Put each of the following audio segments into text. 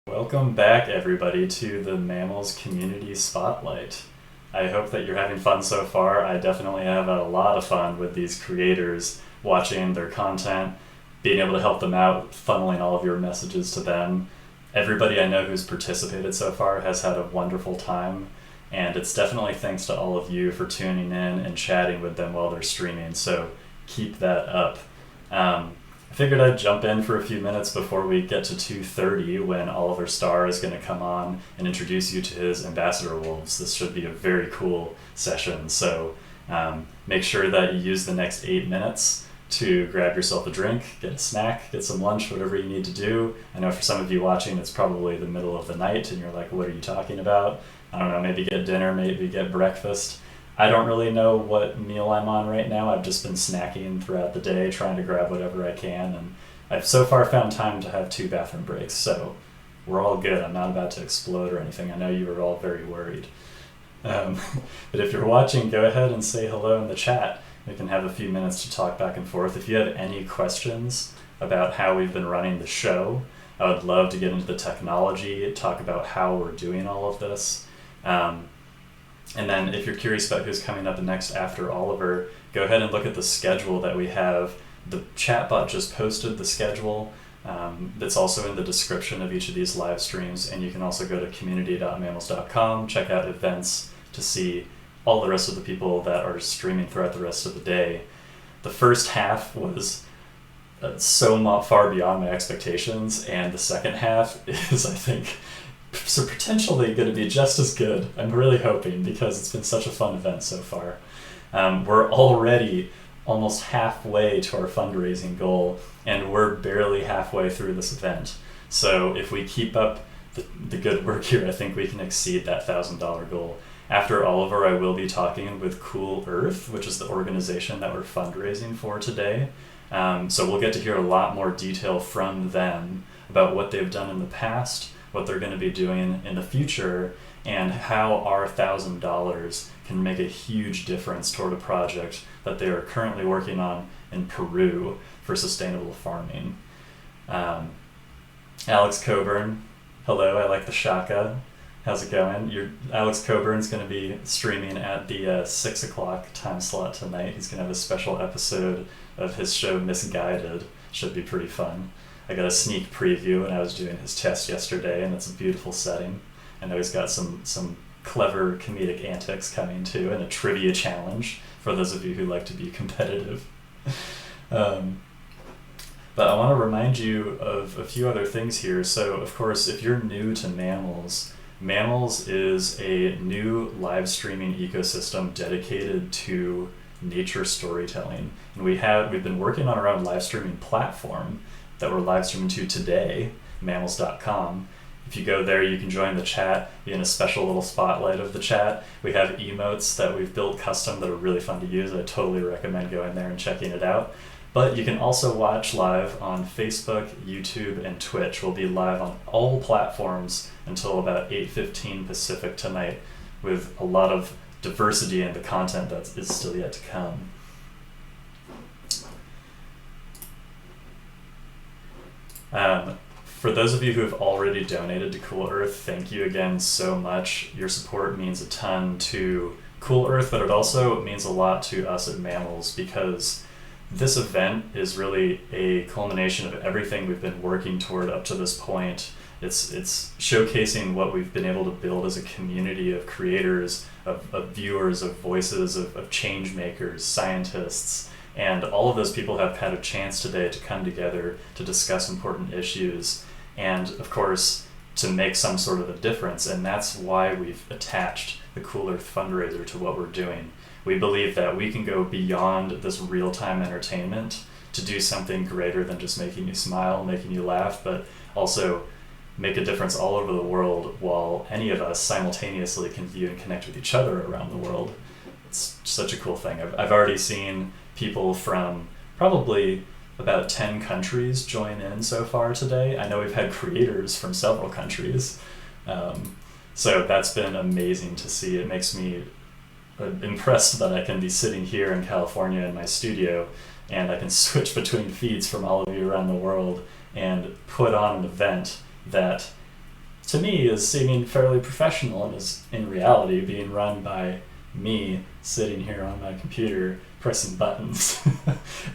Welcome back, everybody, to the Mammalz Community Spotlight. I hope that you're having fun so far. I definitely have had a lot of fun with these creators, watching their content, being able to help them out, funneling all of your messages to them. Everybody I know who's participated so far has had a wonderful time, and it's definitely thanks to all of you for tuning in and chatting with them while they're streaming, so keep that up. I figured I'd jump in for a few minutes before we get to 2:30 when Oliver Starr is going to come on and introduce you to his ambassador wolves. This should be a very cool session, so make sure that you use the next 8 minutes to grab yourself a drink, get a snack, get some lunch, whatever you need to do. I know for some of you watching it's probably the middle of the night and you're like, what are you talking about? I don't know, maybe get dinner, maybe get breakfast. I don't really know what meal I'm on right now. I've just been snacking throughout the day, trying to grab whatever I can, and I've so far found time to have 2 bathroom breaks, so we're all good. I'm not about to explode or anything. I know you were all very worried. But if you're watching, go ahead and say hello in the chat. We can have a few minutes to talk back and forth. If you have any questions about how we've been running the show, I would love to get into the technology, talk about how we're doing all of this. And then if you're curious about who's coming up next after Oliver, go ahead and look at the schedule that we have. The chatbot just posted the schedule. That's also in the description of each of these live streams, and you can also go to community.mammalz.com, check out events to see all the rest of the people that are streaming throughout the rest of the day. The first half was so far beyond my expectations, and the second half is, I think, so potentially going to be just as good. I'm really hoping, because it's been such a fun event so far. We're already almost halfway to our fundraising goal, and we're barely halfway through this event. So if we keep up the good work here, I think we can exceed that $1,000 goal. After Oliver, I will be talking with Cool Earth, which is the organization that we're fundraising for today. So we'll get to hear a lot more detail from them about what they've done in the past, what they're going to be doing in the future, and how our $1,000 can make a huge difference toward a project that they are currently working on in Peru for sustainable farming. Alex Coburn, hello, I like the shaka. How's it going? Alex Coburn's going to be streaming at the 6 o'clock time slot tonight. He's going to have a special episode of his show Misguided. Should be pretty fun. I got a sneak preview when I was doing his test yesterday, and it's a beautiful setting. I know he's got some clever comedic antics coming too, and a trivia challenge for those of you who like to be competitive. But I want to remind you of a few other things here. So, of course, if you're new to Mammalz, Mammalz is a new live streaming ecosystem dedicated to nature storytelling. And we've been working on our own live streaming platform that we're live streaming to today, mammalz.com. If you go there, you can join the chat, be in a special little spotlight of the chat. We have emotes that we've built custom that are really fun to use. I totally recommend going there and checking it out. But you can also watch live on Facebook, YouTube, and Twitch. We'll be live on all platforms until about 8:15 Pacific tonight, with a lot of diversity in the content that is still yet to come. For those of you who have already donated to Cool Earth, thank you again so much. Your support means a ton to Cool Earth, but it also means a lot to us at Mammalz, because this event is really a culmination of everything we've been working toward up to this point. It's showcasing what we've been able to build as a community of creators, of viewers, of voices, of change makers, scientists. And all of those people have had a chance today to come together to discuss important issues and, of course, to make some sort of a difference. And that's why we've attached the Cool Earth fundraiser to what we're doing. We believe that we can go beyond this real-time entertainment to do something greater than just making you smile, making you laugh, but also make a difference all over the world, while any of us simultaneously can view and connect with each other around the world. It's such a cool thing. I've already seen people from probably about 10 countries join in so far today. I know we've had creators from several countries. So that's been amazing to see. It makes me impressed that I can be sitting here in California in my studio, and I can switch between feeds from all of you around the world and put on an event that to me is seeming fairly professional and is in reality being run by me sitting here on my computer pressing buttons.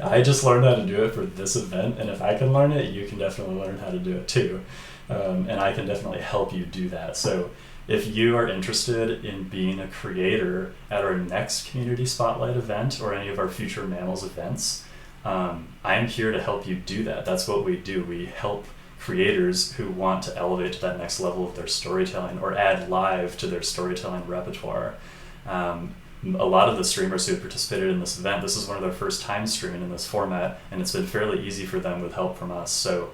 I just learned how to do it for this event, and if I can learn it, you can definitely learn how to do it too. And I can definitely help you do that. So if you are interested in being a creator at our next Community Spotlight event or any of our future Mammalz events, I am here to help you do that. That's what we do. We help creators who want to elevate to that next level of their storytelling or add live to their storytelling repertoire. A lot of the streamers who have participated in this event, this is one of their first time streaming in this format, and it's been fairly easy for them with help from us. So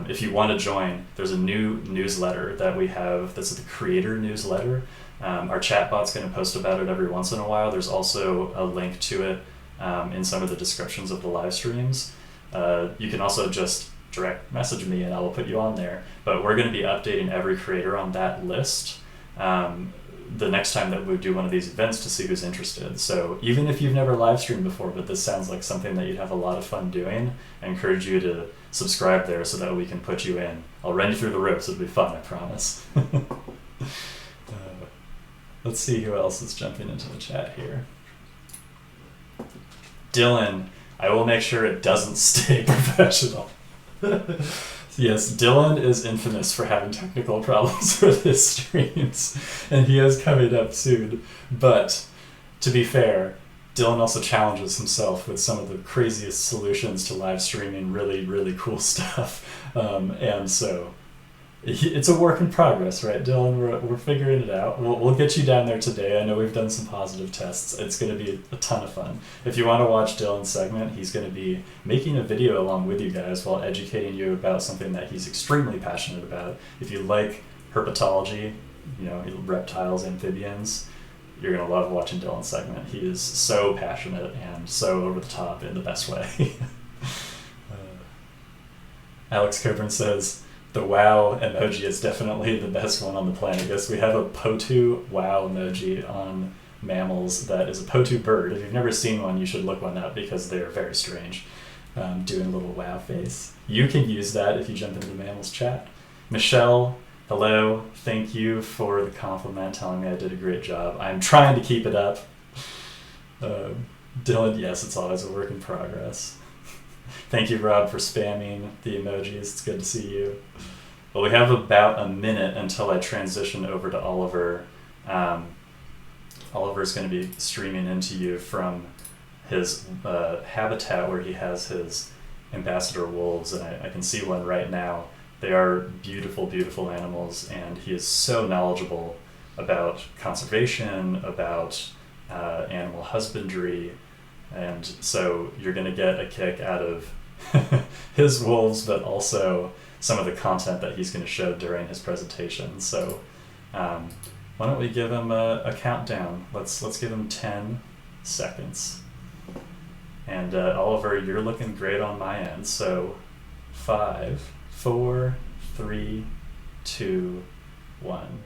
if you want to join, there's a new newsletter that we have. This is the creator newsletter. Our chatbot's going to post about it every once in a while. There's also a link to it in some of the descriptions of the live streams. You can also just direct message me and I will put you on there. But we're going to be updating every creator on that list the next time that we do one of these events to see who's interested. So even if you've never live streamed before, but this sounds like something that you'd have a lot of fun doing, I encourage you to subscribe there so that we can put you in. I'll run you through the ropes. It'll be fun, I promise. Let's see who else is jumping into the chat here. Dylan, I will make sure it doesn't stay professional. Yes, Dylan is infamous for having technical problems with his streams, and he is coming up soon. But to be fair, Dylan also challenges himself with some of the craziest solutions to live streaming, really, really cool stuff. And so it's a work in progress, right, Dylan? We're figuring it out. We'll get you down there today. I know we've done some positive tests. It's going to be a ton of fun. If you want to watch Dylan's segment, he's going to be making a video along with you guys while educating you about something that he's extremely passionate about. If you like herpetology, reptiles, amphibians, you're going to love watching Dylan's segment. He is so passionate and so over the top in the best way. Alex Coburn says, the wow emoji is definitely the best one on the planet. Yes, we have a Potu wow emoji on Mammalz that is a Potu bird. If you've never seen one, you should look one up because they're very strange, doing a little wow face. You can use that if you jump into the Mammalz chat. Michelle, hello. Thank you for the compliment telling me I did a great job. I'm trying to keep it up. Dylan, yes, it's always a work in progress. Thank you, Rob, for spamming the emojis. It's good to see you. Well, we have about a minute until I transition over to Oliver. Oliver's going to be streaming into you from his habitat where he has his ambassador wolves, and I can see one right now. They are beautiful, beautiful animals, and he is so knowledgeable about conservation, about animal husbandry, and so you're going to get a kick out of his wolves, but also some of the content that he's going to show during his presentation. So why don't we give him a countdown? Let's give him 10 seconds. And Oliver, you're looking great on my end. So 5, 4, 3, 2, 1.